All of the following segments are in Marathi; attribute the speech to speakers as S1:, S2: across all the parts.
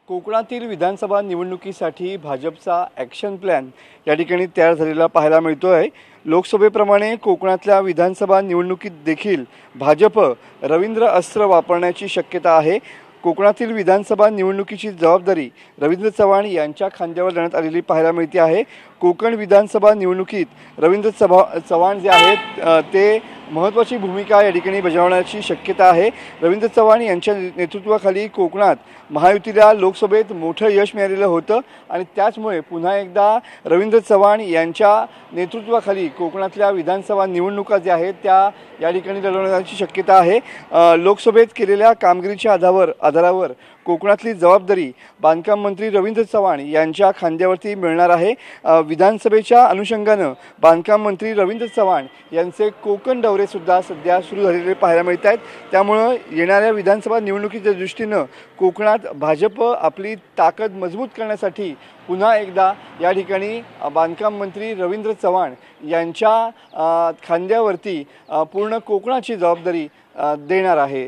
S1: कोकणातील विधानसभा निवडणुकीसाठी भाजपचा ॲक्शन प्लॅन या ठिकाणी तयार झालेला पाहायला मिळतो आहे। लोकसभेप्रमाणे कोकणातल्या विधानसभा निवडणुकीत देखील भाजप रवींद्र अस्त्र वापरण्याची शक्यता आहे। कोकणातील विधानसभा निवडणुकीची जबाबदारी रवींद्र चव्हाण यांच्या खांद्यावर देण्यात आलेली पाहायला मिळते आहे। कोकण विधानसभा निवडणुकीत रवींद्र चव्हाण जे आहेत ते महत्त्वाची भूमिका या ठिकाणी बजावण्याची शक्यता आहे। रवींद्र चव्हाण यांच्या नेतृत्वाखाली कोकणात महायुतीला लोकसभेत मोठं यश मिळालेलं होतं आणि त्याचमुळे पुन्हा एकदा रवींद्र चव्हाण यांच्या नेतृत्वाखाली कोकणातल्या विधानसभा निवडणुका ज्या आहेत त्या या ठिकाणी लढवण्याची शक्यता आहे। लोकसभेत केलेल्या कामगिरीच्या आधारावर कोकणातली जबाबदारी बांधकाम मंत्री रवींद्र चव्हाण यांच्या खांद्यावरती मिळणार आहे। विधानसभेच्या अनुषंगानं बांधकाम मंत्री रवींद्र चव्हाण यांचे कोकण दौरे सुद्धा सध्या सुरू झालेले पाहायला मिळत आहेत। त्यामुळे येणाऱ्या विधानसभा निवडणुकीच्या दृष्टीनं कोकणात भाजप आपली ताकद मजबूत करण्यासाठी पुन्हा एकदा या ठिकाणी बांधकाम मंत्री रवींद्र चव्हाण यांच्या खांद्यावरती पूर्ण कोकणाची जबाबदारी देणार आहे।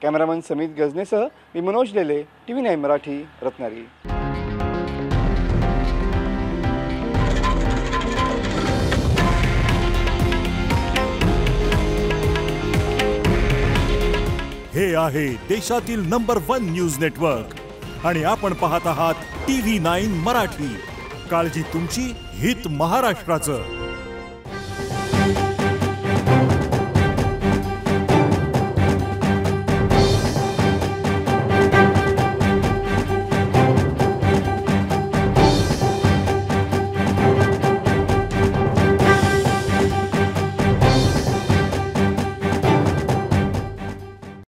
S1: कॅमेरामन समित गजनेसह मी मनोज लेले, TV9 मराठी, रत्नागिरी।
S2: हे आहे देशातील नंबर 1 न्यूज नेटवर्क आणि आपण पाहत आहात TV9 मराठी। काळजी तुमची, हित महाराष्ट्राचं।